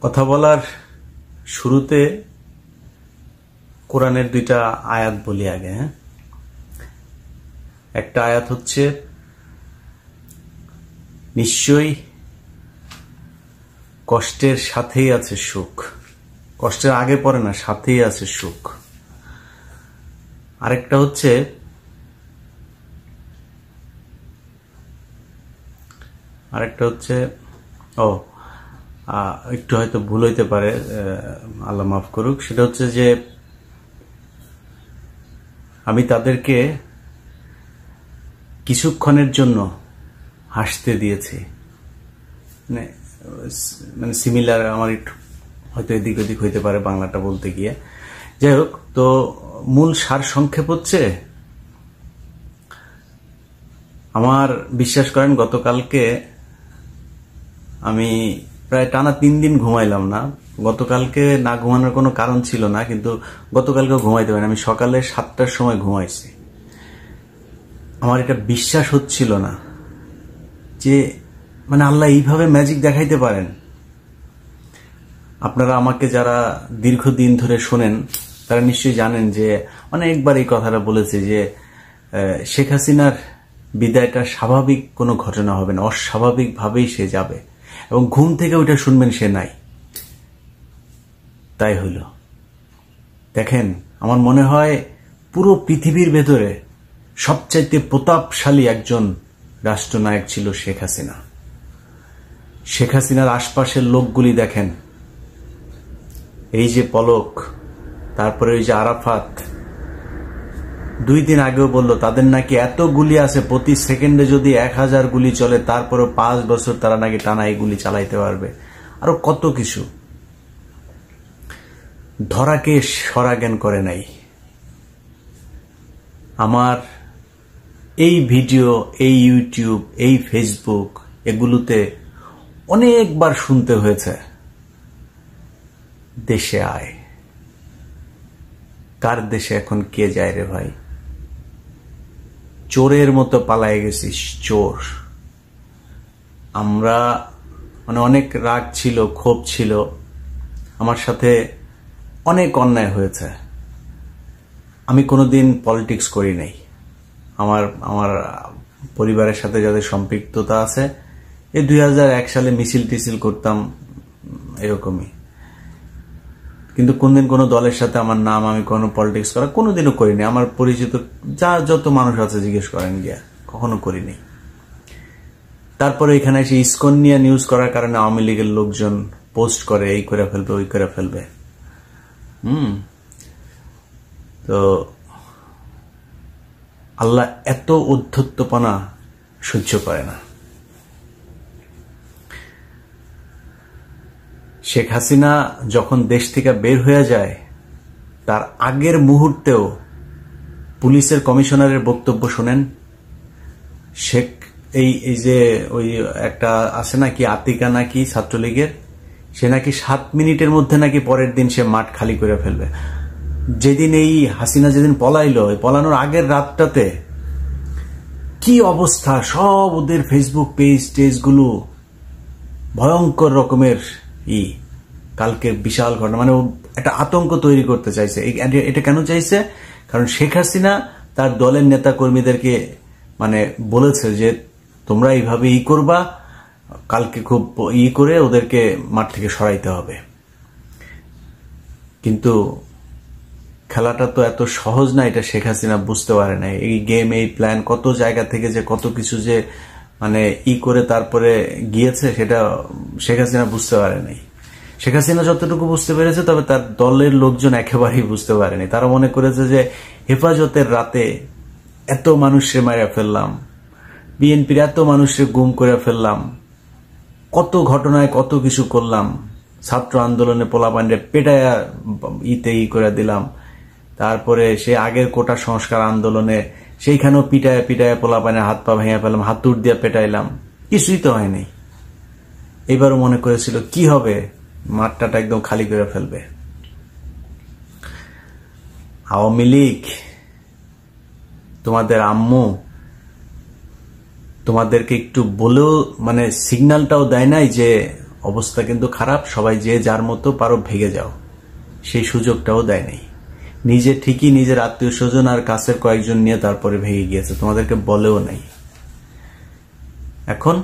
কথা বলার শুরুতে কোরআনের দুইটা আয়াত বলি আগে। একটা আয়াত হচ্ছে, নিশ্চয়ই কষ্টের সাথেই আছে সুখ। কষ্টের আগে পরে না, সাথেই আছে সুখ। আরেকটা হচ্ছে, একটু হয়তো ভুল হইতে পারে, আল্লাহ মাফ করুক। সেটা হচ্ছে যে আমি তাদেরকে কিছুক্ষণের জন্য হাসতে দিয়েছি। মানে সিমিলার, আমার একটু হয়তো এদিক ওদিক হইতে পারে বাংলাটা বলতে গিয়ে। যাই হোক, তো মূল সার সংক্ষেপ হচ্ছে, আমার বিশ্বাস করেন গতকালকে আমি প্রায় টানা 3 দিন ঘুমাইলাম না। গতকালকে না ঘুমানোর কোনো কারণ ছিল না, কিন্তু গতকালকে ঘুমাইতে পারিনি। আমি সকালে 7টার সময় ঘুমাইছি। আমার এটা বিশ্বাস হচ্ছিল না যে মানে আল্লাহ এইভাবে ম্যাজিক দেখাইতে পারেন। আপনারা আমাকে যারা দীর্ঘদিন ধরে শোনেন তারা নিশ্চয়ই জানেন যে অনেকবার এই কথাটা বলেছে যে শেখ হাসিনার বিদায়টা স্বাভাবিক কোনো ঘটনা হবে না, অস্বাভাবিকভাবেই সে যাবে, এবং ঘুম থেকে ওইটা শুনবেন সে নাই। তাই হইল। দেখেন, আমার মনে হয় পুরো পৃথিবীর ভেতরে সবচাইতে প্রতাপশালী একজন রাষ্ট্রনায়ক ছিল শেখ হাসিনা। শেখ হাসিনার আশপাশের লোকগুলি দেখেন, এই যে পলক, তারপরে ওই যে আরাফাত, 2 দিন আগেও বলল তাদের নাকি এত গুলি আছে, প্রতি সেকেন্ডে যদি 1000 গুলি চলে, তারপরও 5 বছর তারা নাকি টানা এই গুলি চালাইতে পারবে। আরো কত কিছু। ধরাকে সরা জ্ঞান করে নাই। আমার এই ভিডিও, এই ইউটিউব, এই ফেসবুক, এগুলোতে অনেকবার শুনতে হয়েছে, দেশে আয়। কার দেশে এখন কে যায় রে ভাই? চোরের মতো পালায়ে গেছিস, চোর। আমরা মানে অনেক রাগ ছিল, ক্ষোভ ছিল, আমার সাথে অনেক অন্যায় হয়েছে। আমি কোনোদিন পলিটিক্স করি নাই। আমার পরিবারের সাথে যাদের সম্পৃক্ততা আছে, এই 2001 সালে মিছিল টিছিল করতাম, এরকমই। কিন্তু কোনদিন কোনো দলের সাথে আমার নাম, আমি কোনো পলিটিক্স করা কোনোদিনও করিনি। আমার পরিচিত যত মানুষ আছে জিজ্ঞেস করেন গিয়া, কখনো করিনি। তারপরে এখানে এসে ইসকন নিয়ে নিউজ করার কারণে আওয়ামী লীগের লোকজন পোস্ট করে, এই করে ফেলবে, ওই করে ফেলবে। তো আল্লাহ এত উদ্ধত্তপনা সহ্য করে না। শেখ হাসিনা যখন দেশ থেকে বের হয়ে যায়, তার আগের মুহূর্তেও পুলিশের কমিশনারের বক্তব্য শোনেন। শেখ এই যে ওই একটা আছে নাকি, আতিকা নাকি ছাত্রলীগের, সে নাকি 7 মিনিটের মধ্যে নাকি পরের দিন সে মাঠ খালি করে ফেলবে। যেদিন এই হাসিনা যেদিন পলাইলো, পলানোর আগের রাতটাতে কি অবস্থা, সব ওদের ফেসবুক পেজ টেজগুলো ভয়ঙ্কর রকমের কালকে বিশাল ঘটনা, মানে একটা আতঙ্ক তৈরি করতে চাইছে। এটা কেন চাইছে? কারণ শেখ হাসিনা তার দলের নেতা কর্মীদেরকে মানে বলেছে যে তোমরা এইভাবে করবা, কালকে খুব করে ওদেরকে মাঠ থেকে সরাইতে হবে। কিন্তু খেলাটা তো এত সহজ না, এটা শেখ হাসিনা বুঝতে পারে না। এই গেম, এই প্ল্যান, কত জায়গা থেকে যে কত কিছু যে মানে করে তারপরে গিয়েছে, সেটা শেখ হাসিনা বুঝতে পারে নাই। শেখ হাসিনা যতটুকু বুঝতে পেরেছে, তবে তার দলের লোকজন একেবারেই বুঝতে পারেনি। তারা মনে করেছে যে হেফাজতের রাতে এত মানুষকে মারা ফেললাম, বিএনপির এত মানুষকে গুম করে ফেললাম, কত ঘটনায় কত কিছু করলাম, ছাত্র আন্দোলনে পোলাপান্ডে পেটায়া করে দিলাম, তারপরে সে আগের কোটা সংস্কার আন্দোলনে সেইখানেও পিটায়া পিটায়া পোলাপানে হাত পা ভেঙে ফেলাম, হাতুড় দিয়ে পেটাইলাম, কিছুই তো হয়নি। এবারও মনে করেছিল কি হবে, মাঠটা একদম খালি করে ফেলবে। আওয়ামী লীগ, তোমাদের আম্মু তোমাদেরকে একটু বলেও মানে সিগন্যালটাও দেয় নাই যে অবস্থা কিন্তু খারাপ, সবাই যে যার মতো পারো ভেগে যাও, সেই সুযোগটাও দেয় নাই। নিজে ঠিকই নিজের আত্মীয় স্বজন আর কাছের কয়েকজন নিয়ে তারপরে ভেগে গিয়েছে, তোমাদেরকে বলেও নাই। এখন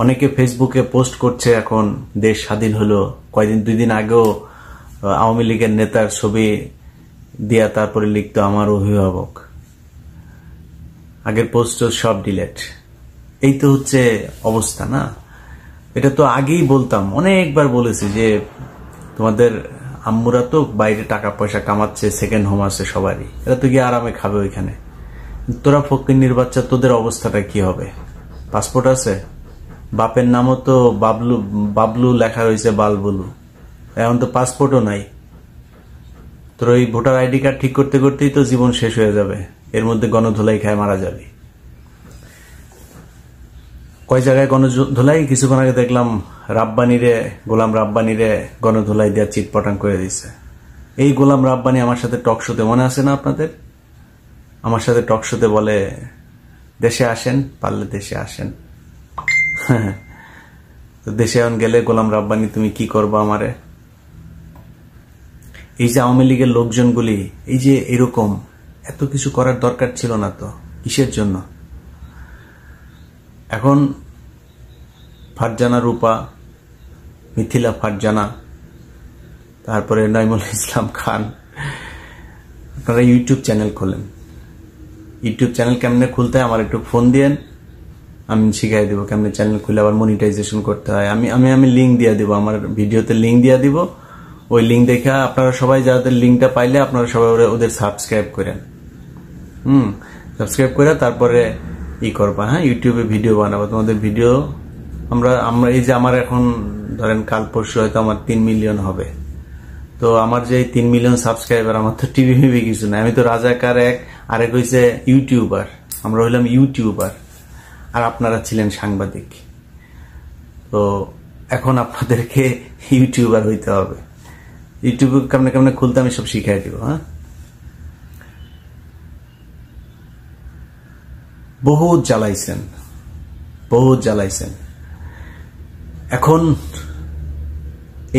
অনেকে ফেসবুকে পোস্ট করছে এখন দেশ স্বাধীন হলো, কয়দিন 2 দিন আগেও আওয়ামী লীগের নেতার ছবি দিয়া তারপরে লিখতো আমার অভিভাবক, আগের পোস্ট সব ডিলেট। এই তো হচ্ছে অবস্থা না? এটা তো আগেই বলতাম, অনেকবার বলেছি যে তোমাদের আম্মুরা তো বাইরে টাকা পয়সা কামাচ্ছে, সেকেন্ড হোম আছে সবারই, এরা তো গিয়ে আরামে খাবে ওইখানে। তোরা ফকিন্নির বাচ্চা, তোদের অবস্থাটা কি হবে? পাসপোর্ট আছে, বাপের নামও তো বাবলু লেখা রয়েছে, বালবুলু, এখন তো পাসপোর্টও নাই। তোর ওই ভোটার আইডি কার্ড ঠিক করতে করতেই তো জীবন শেষ হয়ে যাবে, এর মধ্যে গণধোলাই খায় মারা যাবে। কয় জায়গায় গণধোলাই, কিছুক্ষণ আগে দেখলাম গোলাম রাব্বানিরে গণধোলাই দেওয়া চিটপটাং করে দিচ্ছে। এই গোলাম রাব্বানি আমার সাথে টক শোতে, মনে আছে না আপনাদের? আমার সাথে টক শোতে বলে দেশে আসেন, পারলে দেশে আসেন। তো দেশে এখন গেলে গোলাম রাব্বানি তুমি কি করবা আমারে? এই যে আওয়ামী লীগের লোকজনগুলি এই যে এরকম, এত কিছু করার দরকার ছিল না তো, কিসের জন্য? এখন ফারজানা রূপা, মিথিলা ফারজানা, তারপরে নাইমুল ইসলাম খান, আপনারা ইউটিউব চ্যানেল খোলেন। ইউটিউব চ্যানেল কেমনে খুলতে হয় আমার একটু ফোন দিয়েন, আমি শিখাই দিব কেমনে চ্যানেল খুলে আবার মনিটাইজেশন করতে হয়। আমি লিঙ্ক দিয়ে দিব, আমার ভিডিওতে লিঙ্ক দিয়ে দিব। ওই লিঙ্ক দেখে আপনারা সবাই যাদের লিঙ্কটা পাইলে আপনারা সবাই ওদের সাবস্ক্রাইব করেন। সাবস্ক্রাইব করে তারপরে করবা, হ্যাঁ, ইউটিউবে ভিডিও বানাবো। তোমাদের ভিডিও আমরা এই যে আমার এখন ধরেন কাল পরশু হয়তো আমার 3 মিলিয়ন হবে। তো আমার যে 3 মিলিয়ন সাবস্ক্রাইবার, আমার তো টিভি কিছু না, আমি তো রাজাকার আরেক হইছে ইউটিউবার। আমরা হইলাম ইউটিউবার আর আপনারা ছিলেন সাংবাদিক। তো এখন আপনাদেরকে ইউটিউবার হইতে হবে। ইউটিউব কেমনে কেমনে খুলতে আমি সব শিখাই দিব। হ্যাঁ, বহুত জ্বালাইছেন। এখন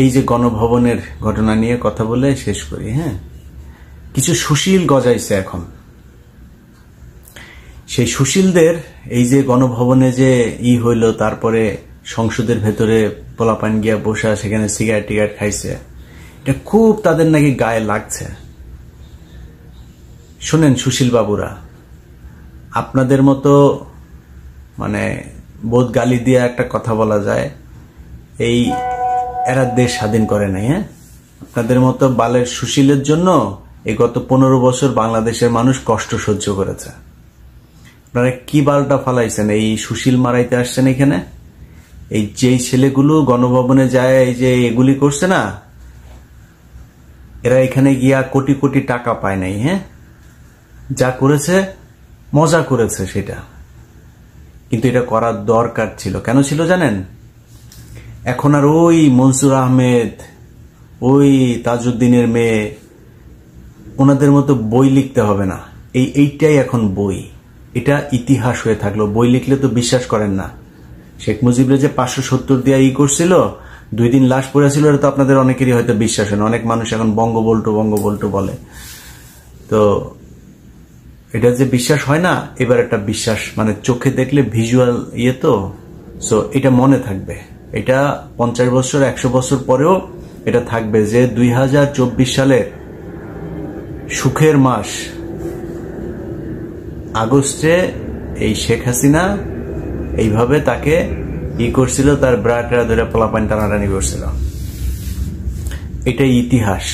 এই যে গণভবনের ঘটনা নিয়ে কথা বলে শেষ করি। হ্যাঁ, কিছু সুশীল গজাইছে এখন। সেই সুশীলদের এই যে গণভবনে যে হইল, তারপরে সংসদের ভেতরে পোলাপান গিয়া বসা, সেখানে সিগারেট টিগারেট খাইছে, এটা খুব তাদের নাকি গায়ে লাগছে। শুনেন সুশীল বাবুরা, আপনাদের মতো মানে বোধ গালি দিয়ে একটা কথা বলা যায়, এরা দেশ স্বাধীন করে নাই। হ্যাঁ, আপনাদের মতো বালের সুশীলের জন্য এই গত 15 বছর বাংলাদেশের মানুষ কষ্ট সহ্য করেছে। আপনারা কি বালটা ফালাইছেন? এই সুশীল মারাইতে আসছেন এখানে। এই যে ছেলেগুলো গণভবনে যায় এই যে এগুলি করছে না, এরা এখানে গিয়া কোটি কোটি টাকা পায় নাই। হ্যাঁ, যা করেছে মজা করেছে সেটা, কিন্তু এটা করার দরকার ছিল। কেন ছিল জানেন? এখন আর ওই মনসুর আহমেদ, ওই তাজউদ্দিনের মেয়ে, ওনাদের মতো বই লিখতে হবে না। এইটাই এখন বই, এটা ইতিহাস হয়ে থাকলো। বই লিখলে তো বিশ্বাস করেন না। শেখ মুজিবরে যে 570 দিয়া করছিল, 2 দিন লাশ পড়েছিল, এটা তো আপনাদের অনেকেরই হয়তো বিশ্বাস হয় না। অনেক মানুষ এখন বঙ্গবল্টু বলে, তো এটা যে বিশ্বাস হয় না, এবার একটা বিশ্বাস মানে চোখে দেখলে ভিজুয়াল তো, সো এটা মনে থাকবে। এটা 50 বছর 100 বছর পরেও এটা থাকবে যে 2024 সালের সুখের মাস আগস্টে এই শেখ হাসিনা এইভাবে তাকে করছিল, তার ব্রাটা ধরে পোলাপান টানাটানি করছিল। এটাই ইতিহাস,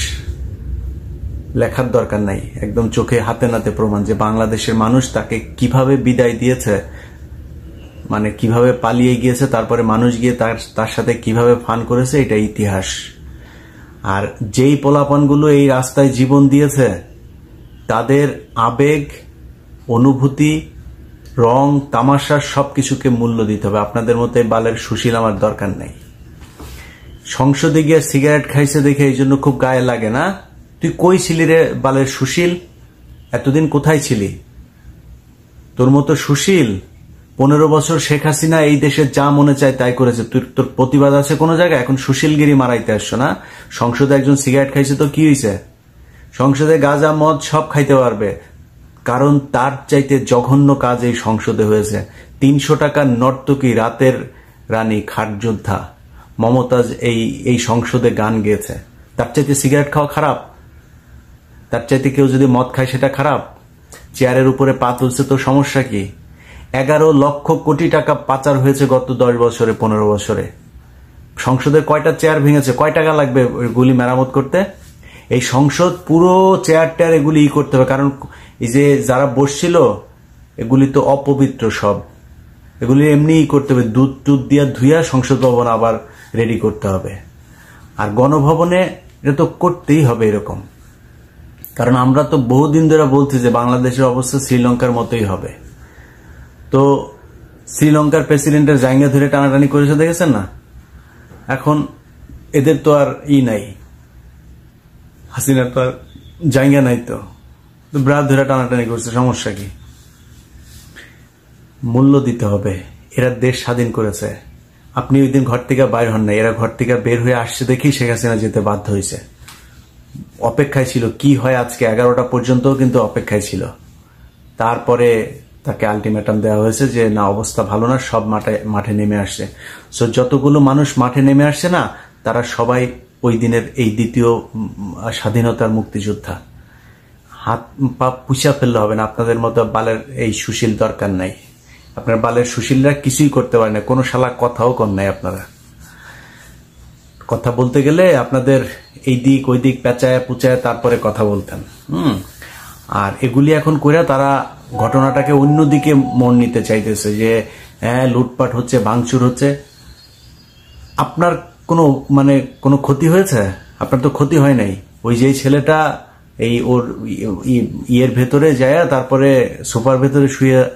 লেখার দরকার নাই, একদম চোখে হাতে নাতে প্রমাণ যে বাংলাদেশের মানুষ তাকে কিভাবে বিদায় দিয়েছে, মানে কিভাবে পালিয়ে গিয়েছে, তারপরে মানুষ গিয়ে তার সাথে কিভাবে ফান করেছে, এটা ইতিহাস। আর যেই পোলাপানগুলো এই রাস্তায় জীবন দিয়েছে, তাদের আবেগ, অনুভূতি, রং, তামাশা সবকিছুকে মূল্য দিতে হবে। আপনাদের মতো বালের সুশীল আমার দরকার নেই। সংসদে গিয়ে সিগারেট খাইছে দেখে এই জন্য খুব গায়ে লাগে না? তুই কই ছিলি রে বালের সুশীল? এতদিন কোথায় ছিলি? তোর মতো সুশীল 15 বছর শেখ হাসিনা এই দেশে যা মনে চায় তাই করেছে। তোর প্রতিবাদ আছে কোন জায়গায়? এখন সুশীলগিরি মারাইতে আসছো না? সংসদে একজন সিগারেট খাইছে তো কি হয়েছে? সংসদে গাঁজা মদ সব খাইতে পারবে, কারণ তার চাইতে জঘন্য কাজ এই সংসদে হয়েছে। 300 টাকার নর্তকী, রাতের রানী, খাট যোদ্ধা মমতাজ এই সংসদে গান গেয়েছে। তার চাইতে সিগারেট খাওয়া খারাপ? তার চাইতে কেউ যদি মদ খায় সেটা খারাপ? চেয়ারের উপরে পা তুলছে তো সমস্যা কি? 11 লক্ষ কোটি টাকা পাচার হয়েছে গত 10 বছরে, 15 বছরে। সংসদের কয়টা চেয়ার ভেঙেছে? কয় টাকা লাগবে এগুলি মেরামত করতে? এই সংসদ পুরো চেয়ার টেয়ার এগুলি করতে হবে, কারণ এই যে যারা বসছিল এগুলি তো অপবিত্র সব, এগুলি এমনি করতে হবে, দুধ টুধ দিয়া ধুইয়া সংসদ ভবন আবার রেডি করতে হবে। আর গণভবনে এটা তো করতেই হবে এরকম, কারণ আমরা তো বহুদিন ধরে বলছি যে বাংলাদেশের অবস্থা শ্রীলঙ্কার মতোই হবে। তো শ্রীলঙ্কার প্রেসিডেন্টের জায়গা ধরে টানাটানি করেছে, দেখেছেন না? এখন এদের তো আর নাই, হাসিনার তো আর জায়গা নাই, তো ব্রাত ধরে টানাটানি করছে, সমস্যা কি? মূল্য দিতে হবে। এরা দেশ স্বাধীন করেছে, আপনি ওই দিন ঘর থেকে বাইর হন না, এরা ঘর থেকে বের হয়ে আসছে দেখি শেখ হাসিনা যেতে বাধ্য হয়েছে। অপেক্ষায় ছিল কি হয় আজকে 11টা পর্যন্ত, কিন্তু অপেক্ষায় ছিল। তারপরে তাকে আলটিমেটাম দেওয়া হয়েছে যে না, অবস্থা ভালো না, সব মাঠে নেমে আসছে। সো যতগুলো মানুষ মাঠে নেমে আসছে না, তারা সবাই ওই দিনের এই দ্বিতীয় স্বাধীনতার মুক্তিযোদ্ধা। হাত পা পুষা ফেললে হবে না, আপনাদের মতো বালের এই সুশীল দরকার নাই। আপনার বালের সুশীলরা কিছুই করতে পারে না, কোনো শালা কথাও কম নাই। আপনারা কথা বলতে গেলে আপনাদের এই দিক ওই দিক পেঁচায় পুচায় তারপরে কথা বলতেন। আর এগুলি এখন কইরা তারা ঘটনাটাকে অন্যদিকে মন নিতে চাইতেছে যে হ্যাঁ লুটপাট হচ্ছে, ভাঙচুর হচ্ছে। আপনার কোনো ক্ষতি হয়েছে? আপনার তো ক্ষতি হয় নাই। ওই যে ছেলেটা এই ওর ইয়ের ভেতরে যায়, তারপরে সোফার ভেতরে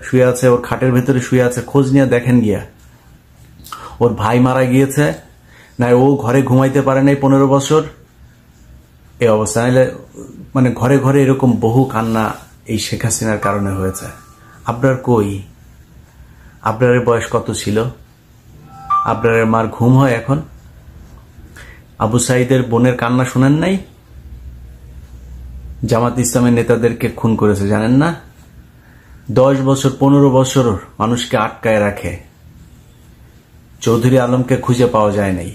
শুয়ে আছে, ওর খাটের ভেতরে শুয়ে আছে, খোঁজ নিয়ে দেখেন গিয়া। ওর ভাই মারা গিয়েছে, না ও ঘরে ঘুমাইতে পারে নাই 15 বছর, এই অবস্থা। নাহলে ঘরে ঘরে এরকম বহু কান্না এই শেখ হাসিনার কারণে হয়েছে। আপনার কই? আপনারের বয়স কত ছিল? আপনারের মার ঘুম হয় এখন? আবু সাইদের বোনের কান্না শুনেন নাই? জামাত ইসলামের নেতাদেরকে খুন করেছে জানেন না? 10 বছর 15 বছর মানুষকে আটকায় রাখে। চৌধুরী আলমকে খুঁজে পাওয়া যায় নাই।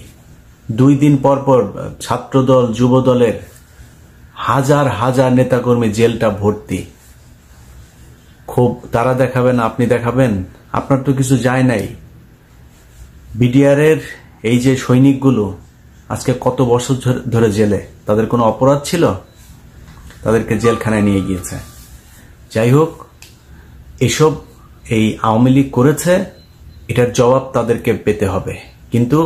2 দিন পর পর ছাত্রদল, যুব দলের হাজার হাজার নেতাকর্মী জেলটা ভর্তি। খুব তারা দেখাবেন, আপনি দেখাবেন? আপনার তো কিছু যায় নাই। বিডিআরের এই যে সৈনিকগুলো আজকে কত বছর ধরে জেলে, তাদের কোনো অপরাধ ছিল? তাদেরকে জেলখানায় নিয়ে গিয়েছে। যাই হোক, এসব এই আওয়ামী লীগ করেছে, এটার জবাব তাদেরকে পেতে হবে। কিন্তু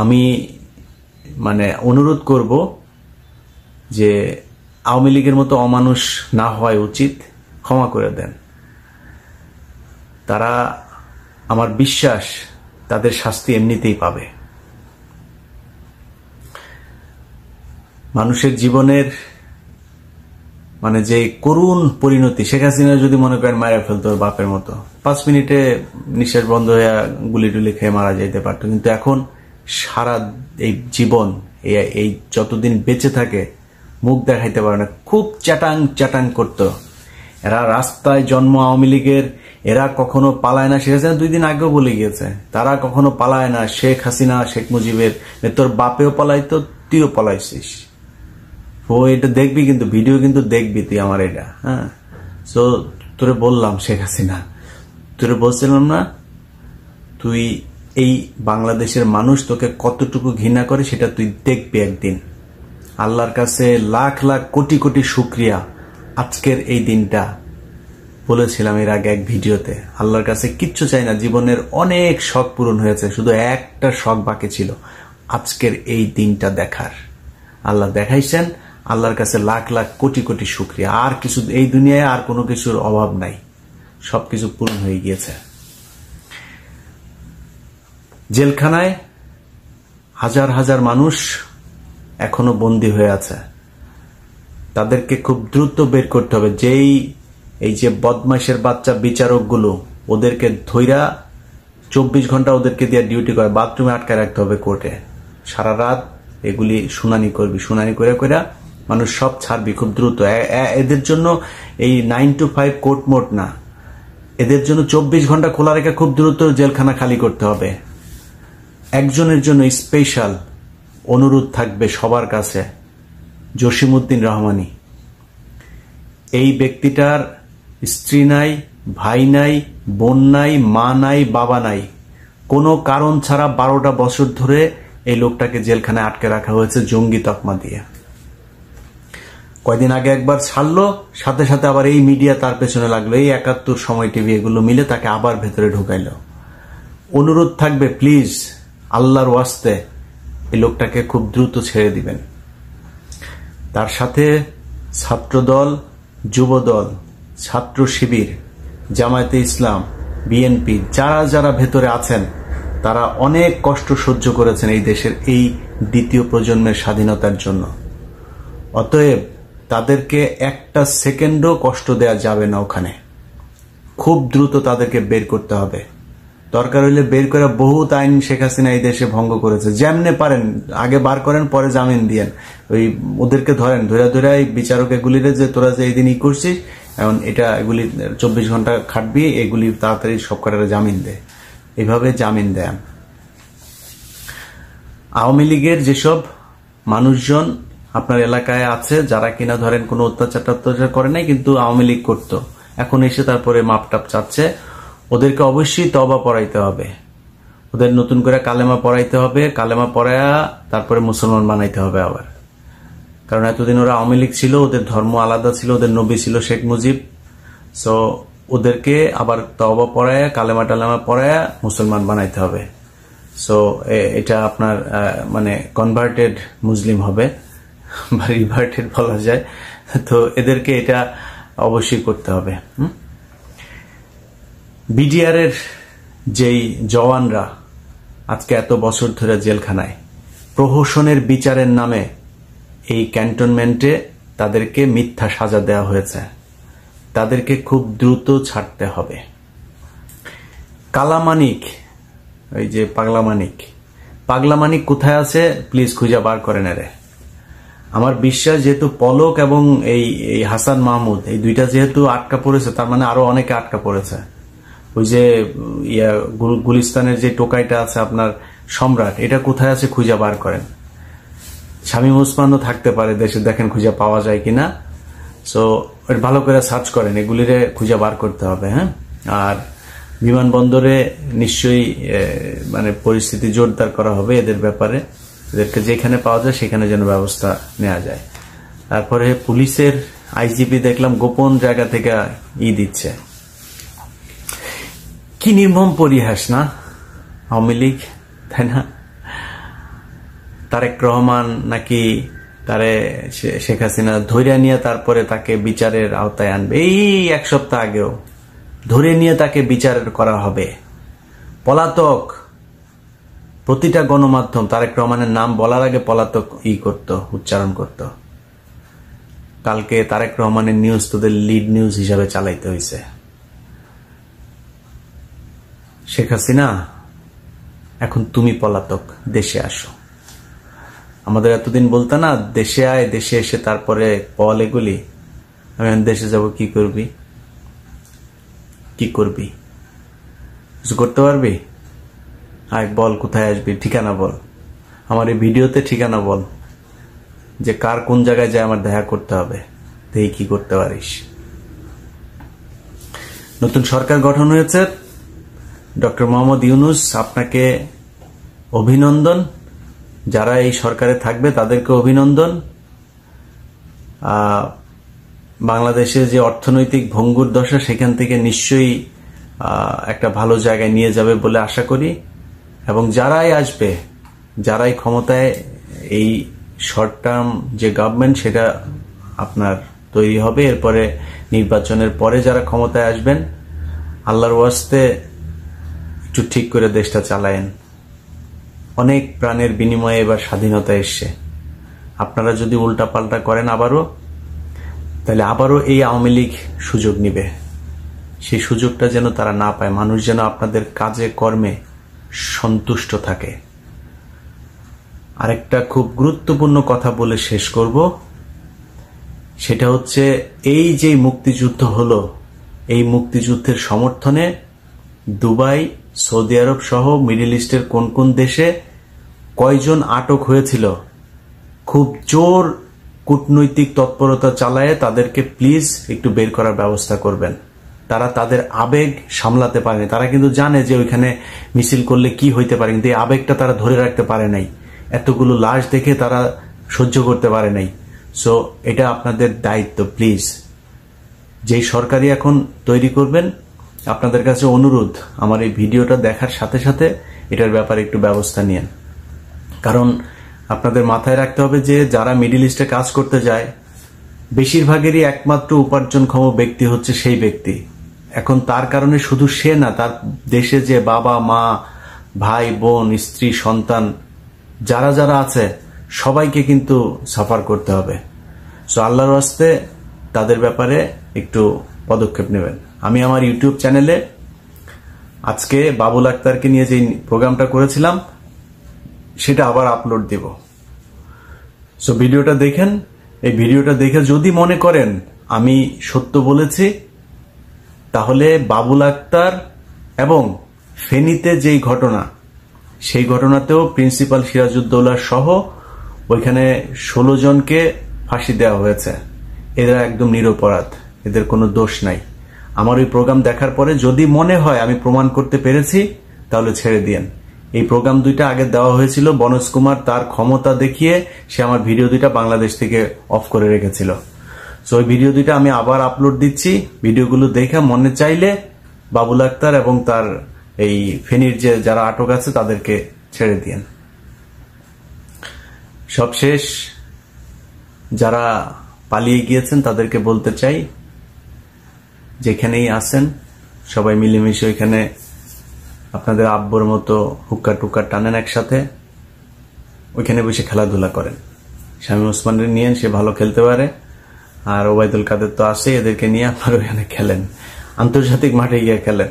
আমি অনুরোধ করব যে আওয়ামী লীগের মতো অমানুষ না হওয়াই উচিত, ক্ষমা করে দেন। তারা, আমার বিশ্বাস, তাদের শাস্তি এমনিতেই পাবে। মানুষের জীবনের যে করুণ পরিণতি, শেখ হাসিনা যদি মনে করেন মারা ফেলতো বাপের মতো, 5 মিনিটে নিঃশ্বাস বন্ধ হয়ে গুলি টুলি খেয়ে মারা যাইতে পারতো। কিন্তু এখন সারা এই জীবন, এই যতদিন বেঁচে থাকে মুখ দেখাইতে পারে না, খুব চ্যাটাং চ্যাটাং করতো। এরা রাস্তায় জন্ম আওয়ামী লীগের, এরা কখনো পালায় না। শেখ হাসিনা 2 দিন আগেও বলে গিয়েছে, তারা কখনো পালায় না। শেখ হাসিনা, শেখ মুজিবের, তোর বাপেও পালাইতো, তুইও পালাইছিস। ও এটা দেখবি, কিন্তু ভিডিও কিন্তু দেখবি তুই আমার এটা। হ্যাঁ, সো তোরে বললাম শেখ হাসিনা, তোরে বলছিলাম না, তুই এই বাংলাদেশের মানুষ তোকে কতটুকু ঘৃণা করে সেটা তুই দেখবি একদিন। আল্লাহর কাছে লাখ লাখ কোটি কোটি শুকরিয়া, আজকের এই দিনটা বলেছিলাম এর আগে এক ভিডিওতে। আল্লাহর কাছে কিচ্ছু চাই না, জীবনের অনেক শখ পূরণ হয়েছে, শুধু একটা শখ বাকি ছিল, আজকের এই দিনটা দেখার। আল্লাহ দেখাইছেন, আল্লাহর কাছে লাখ লাখ কোটি কোটি শুকরিয়া। আর কিছু এই দুনিয়ায় আর কোনো কিছুর অভাব নাই, সবকিছু পূরণ হয়ে গিয়েছে। জেলখানায় হাজার হাজার মানুষ এখনো বন্দী হয়ে আছে, তাদেরকে খুব দ্রুত বের করতে হবে। এই যে বদমাইশের বাচ্চা বিচারকগুলো, ওদেরকে ধইরা 24 ঘন্টা ওদেরকে দিয়ে ডিউটি করে, বাথরুমে আটকায় রাখতে হবে কোর্টে, সারা রাত এগুলি শুনানি করবি, শুনানি করে করে মানুষ সব ছাড়বি খুব দ্রুত। এদের জন্য এই 9 to 5 কোর্ট মোট না, এদের জন্য 24 ঘন্টা খোলা রেখে খুব দ্রুত জেলখানা খালি করতে হবে। একজনের জন্য স্পেশাল অনুরোধ থাকবে সবার কাছে, জসিমউদ্দিন রহমানী। এই ব্যক্তিটার স্ত্রী নাই, ভাই নাই, বোন নাই, মা নাই, বাবা নাই, কোনো কারণ ছাড়া 12টা বছর ধরে এই লোকটাকে জেলখানায় আটকে রাখা হয়েছে জঙ্গি তকমা দিয়ে। কয়দিন আগে একবার ছাড়লো, সাথে সাথে আবার এই মিডিয়া তার পেছনে লাগলো, এই 71 সময় টিভি এগুলো মিলে তাকে আবার ভেতরে ঢুকাইলো। অনুরোধ থাকবে প্লিজ আল্লাহর ওয়াস্তে এই লোকটাকে খুব দ্রুত ছেড়ে দিবেন। তার সাথে ছাত্রদল, যুবদল, ছাত্র শিবির, জামায়াতে ইসলাম, বিএনপি যারা যারা ভেতরে আছেন তারা অনেক কষ্ট সহ্য করেছেন এই দেশের এই দ্বিতীয় প্রজন্মের স্বাধীনতার জন্য। অতএব তাদেরকে একটা সেকেন্ডও কষ্ট দেয়া যাবে না। ওখানে খুব দ্রুত তাদেরকে বের করতে হবে। দরকার হইলে বের করে বহুত আইন শেখ হাসিনা এই দেশে ভঙ্গ করেছে, যেমনে পারেন আগে বার করেন, পরে জামিন দিয়েন। ওই ওদেরকে ধরেন, ধরে ধরে এই বিচারক এগুলিরে যে তোরা যে এই দিন করছিস, এখন এটা এগুলি 24 ঘন্টা খাটবি, এগুলি তাড়াতাড়ি সব কটারে জামিন দে, এইভাবে জামিন দেন। আওয়ামী লীগের যেসব মানুষজন আপনার এলাকায় আছে যারা কিনা ধরেন কোনো অত্যাচার করে নাই কিন্তু আওয়ামী লীগ করতো, এখন এসে তারপরে মাপটাপ চাচ্ছে, ওদেরকে অবশ্যই তওবা পড়াইতে হবে, ওদের নতুন করে কালেমা পড়াইতে হবে, কালেমা পড়ায়া তারপরে মুসলমান বানাইতে হবে আবার। কারণ এতদিন ওরা আওয়ামী লীগ ছিল, ওদের ধর্ম আলাদা ছিল, ওদের নবী ছিল শেখ মুজিব। সো ওদেরকে আবার তওবা পড়ায়া কালেমা টালেমা পড়ায়া মুসলমান বানাইতে হবে। সো এটা আপনার মানে কনভার্টেড মুসলিম হবে বা রিভার্টেড বলা যায়। তো এদেরকে এটা অবশ্যই করতে হবে। বিডিআর এর যেই জওয়ানরা আজকে এত বছর ধরে জেলখানায়, প্রহসনের বিচারের নামে এই ক্যান্টনমেন্টে তাদেরকে মিথ্যা সাজা দেওয়া হয়েছে, তাদেরকে খুব দ্রুত ছাড়তে হবে। কালামানিক, ওই যে পাগলামানিক কোথায় আছে প্লিজ খুঁজে বার করেন এরে। আমার বিশ্বাস যেহেতু পলক এবং এই হাসান মাহমুদ এই দুইটা যেহেতু আটকা পড়েছে, তার মানে আরো অনেকে আটকা পড়েছে। ওই যে গুলিস্তানের যে টোকাইটা আছে আপনার সম্রাট, এটা কোথায় আছে খুঁজে বার করেন। শামীম ওসমানও থাকতে পারে দেশে, দেখেন খুঁজে পাওয়া যায় কিনা। সো ভালো করে সার্চ করেন, এগুলিরে খুঁজে বার করতে হবে। হ্যাঁ, আর বিমানবন্দরে নিশ্চয়ই মানে পরিস্থিতি জোরদার করা হবে এদের ব্যাপারে, এদেরকে যেখানে পাওয়া যায় সেখানে যেন ব্যবস্থা নেওয়া যায়। তারপরে পুলিশের আইজিপি দেখলাম গোপন জায়গা থেকে দিচ্ছে। কি নির্মম পরিহাস না আওয়ামী লীগ, তাই না? তারেক রহমান নাকি তারে শেখ হাসিনা ধরে নিয়ে তারপরে তাকে বিচারের আওতায় আনবে। এই 1 সপ্তাহ আগেও ধরে নিয়ে তাকে বিচার করা হবে। পলাতক, প্রতিটা গণমাধ্যম তারেক রহমানের নাম বলার আগে পলাতক উচ্চারণ করত। কালকে তারেক রহমানের নিউজ তোদের লিড নিউজ হিসাবে চালাইতে হয়েছে। শেখ হাসিনা এখন তুমি পলাতক, দেশে আসো। আমাদের এতদিন বলতো না দেশে আয়, দেশে এসে তারপরে পল এগুলি। আমি দেশে যাব, কি করবি? কিছু করতে পারবি? আয় বল, কোথায় আসবি, ঠিকানা বল, আমার এই ভিডিওতে ঠিকানা বল, যে কার কোন জায়গায় যায় আমার দেখা করতে হবে, দেখি কি করতে পারিস। নতুন সরকার গঠন হয়েছে, ডক্টর মোহাম্মদ ইউনূস, আপনাকে অভিনন্দন। যারা এই সরকারে থাকবে তাদেরকে অভিনন্দন। বাংলাদেশের যে অর্থনৈতিক ভঙ্গুর দশা, সেখান থেকে নিশ্চয়ই একটা ভালো জায়গায় নিয়ে যাবে বলে আশা করি। এবং যারাই আসবে, যারাই ক্ষমতায়, এই শর্ট টার্ম যে গভর্নমেন্ট সেটা আপনার তৈরি হবে, এরপরে নির্বাচনের পরে যারা ক্ষমতায় আসবেন, আল্লাহর ওয়াস্তে একটু ঠিক করে দেশটা চালায়েন। অনেক প্রাণের বিনিময়ে এবার স্বাধীনতা এসছে। আপনারা যদি উল্টাপাল্টা করেন আবারও, তাহলে আবারও এই আওয়ামী লীগ সুযোগ নিবে। সেই সুযোগটা যেন তারা না পায়, মানুষ যেন আপনাদের কাজে কর্মে সন্তুষ্ট থাকে। আরেকটা খুব গুরুত্বপূর্ণ কথা বলে শেষ করব, সেটা হচ্ছে এই যে মুক্তিযুদ্ধ হলো, এই মুক্তিযুদ্ধের সমর্থনে দুবাই, সৌদি আরব সহ মিডল ইস্টের কোন কোন দেশে কয়জন আটক হয়েছিল, খুব জোর কূটনৈতিক তৎপরতা চালায় তাদেরকে প্লিজ একটু বের করার ব্যবস্থা করবেন। তারা তাদের আবেগ সামলাতে পারেনি, তারা কিন্তু জানে যে ওইখানে মিছিল করলে কি হইতে পারে, কিন্তু এই আবেগটা তারা ধরে রাখতে পারে নাই, এতগুলো লাশ দেখে তারা সহ্য করতে পারে নাই। সো এটা আপনাদের দায়িত্ব, প্লিজ যেই সরকারি এখন তৈরি করবেন, আপনাদের কাছে অনুরোধ, আমার এই ভিডিওটা দেখার সাথে সাথে এটার ব্যাপারে একটু ব্যবস্থা নিন। কারণ আপনাদের মাথায় রাখতে হবে যে যারা মিডল ইস্টে কাজ করতে যায় বেশিরভাগেরই একমাত্র উপার্জনক্ষম ব্যক্তি হচ্ছে সেই ব্যক্তি। এখন তার কারণে শুধু সে না, তার দেশে যে বাবা মা, ভাই বোন, স্ত্রী, সন্তান যারা যারা আছে সবাইকে কিন্তু সাফার করতে হবে। সো আল্লাহর ওয়াস্তে তাদের ব্যাপারে একটু পদক্ষেপ নেবেন। আমি আমার ইউটিউব চ্যানেলে আজকে বাবুল আক্তারকে নিয়ে যে প্রোগ্রামটা করেছিলাম সেটা আবার আপলোড দেব। সো ভিডিওটা দেখেন, এই ভিডিওটা দেখে যদি মনে করেন আমি সত্য বলেছি, তাহলে বাবুল আক্তার এবং ফেনীতে যেই ঘটনা, সেই ঘটনাতেও প্রিন্সিপাল সিরাজউদ্দৌলা সহ ওইখানে 16 জনকে ফাঁসি দেওয়া হয়েছে। এরা একদম নিরপরাধ, এদের কোনো দোষ নাই। আমার ওই প্রোগ্রাম দেখার পরে যদি মনে হয় আমি প্রমাণ করতে পেরেছি, তাহলে ছেড়ে দিয়েন। এই প্রোগ্রাম দুইটা আগে দেওয়া হয়েছিল, বনজ কুমার তার ক্ষমতা দেখিয়ে সে আমার ভিডিও দুইটা বাংলাদেশ থেকে অফ করে রেখেছিল। সো ওই ভিডিও দুইটা আমি আবার আপলোড দিচ্ছি, ভিডিওগুলো দেখে মনে চাইলে বাবুল আক্তার এবং তার এই ফেনীর যে যারা আটক আছে তাদেরকে ছেড়ে দিয়েন। সবশেষ যারা পালিয়ে গিয়েছেন তাদেরকে বলতে চাই, যেখানেই আছেন সবাই মিলেমিশে ওইখানে আপনাদের আব্বুর মতো হুক্কা টুক্কা টানেন একসাথে, ওইখানে বসে খেলাধুলা করেন। শামীম ওসমানের নিয়ে সে ভালো খেলতে পারে, আর ওবায়দুল কাদের তো আছে, এদেরকে নিয়ে আপনারা ওইখানে খেলেন, আন্তর্জাতিক মাঠে গিয়ে খেলেন।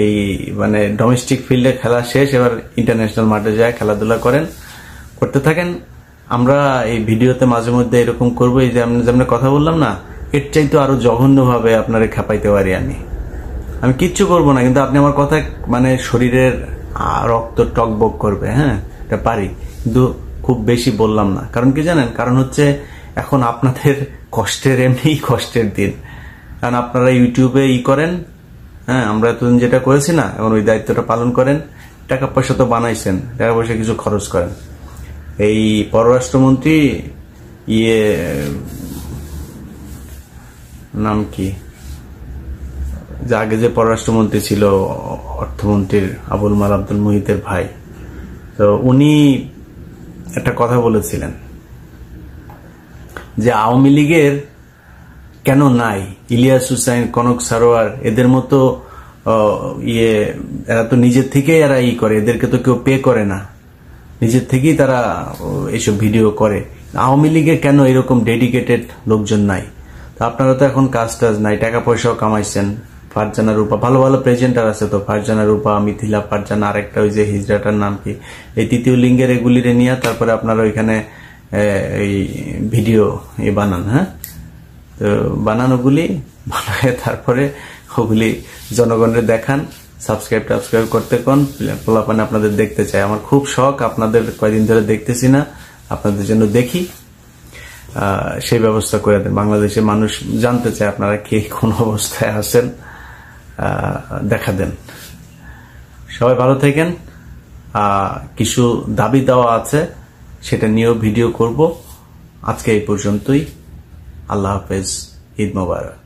এই মানে ডোমেস্টিক ফিল্ডে খেলা শেষ, এবার ইন্টারন্যাশনাল মাঠে যায় খেলাধুলা করেন, করতে থাকেন। আমরা এই ভিডিওতে মাঝে মধ্যে এরকম করবো, এই যে যেমন কথা বললাম না, এর চাইতে আরো জঘন্যভাবে আপনারা খেপাইতে পারি। আমি কিচ্ছু করবো না, কিন্তু আপনি আমার কথা মানে শরীরের রক্ত টকবক করবে, হ্যাঁ এটা পারি, কিন্তু খুব বেশি বললাম না। কারণ কি জানেন, কারণ হচ্ছে এখন আপনাদের কষ্টের এমনি কষ্টের দিন, কারণ আপনারা ইউটিউবে করেন, হ্যাঁ আমরা এতদিন যেটা করেছি না, এখন ওই দায়িত্বটা পালন করেন। টাকা পয়সা তো বানাইছেন, টাকা পয়সা কিছু খরচ করেন। এই পররাষ্ট্রমন্ত্রী নাম কি, যে আগে যে পররাষ্ট্রমন্ত্রী ছিল, অর্থমন্ত্রীর আবুল মাল আব্দুল মুহিতের ভাই, তো উনি একটা কথা বলেছিলেন যে আওয়ামী লীগের কেন নাই ইলিয়াস হুসাইন, কনক সারোয়ার, এদের মতো এরা তো নিজের থেকেই এরা করে, এদেরকে তো কেউ পে করে না, নিজের থেকেই তারা এইসব ভিডিও করে। আওয়ামী লীগে কেন এরকম ডেডিকেটেড লোকজন নাই? তো আপনারা তো এখন কাজ টাজ নাই, টাকা পয়সাও কামাইছেন। ফারজানা রূপা, ভালো ভালো প্রেজেন্টার আছে তো, ফারজানা রূপা, মিথিলা ফারজানা, আরেকটা ওই যে হিজড়াটার নাম কি, এই তৃতীয় লিঙ্গের এগুলিরে নিয়ে তারপরে আপনারা ওইখানে এই ভিডিও বানান, হ্যাঁ তো বানানোগুলি বানায় তারপরে ওগুলি জনগণের দেখান, সাবস্ক্রাইব করতে কোন পোলাপানে আপনাদের দেখতে চাই। আমার খুব শখ, আপনাদের কয়দিন ধরে দেখতেছি না, আপনাদের জন্য দেখি, সেই ব্যবস্থা করে দেন। বাংলাদেশের মানুষ জানতে চায় আপনারা কে কোন অবস্থায় আছেন, দেখা দেন। সবাই ভালো থাকেন। কিছু দাবি দেওয়া আছে, সেটা নিয়েও ভিডিও করব। আজকে এই পর্যন্তই। আল্লাহ হাফেজ, ঈদ মোবারক।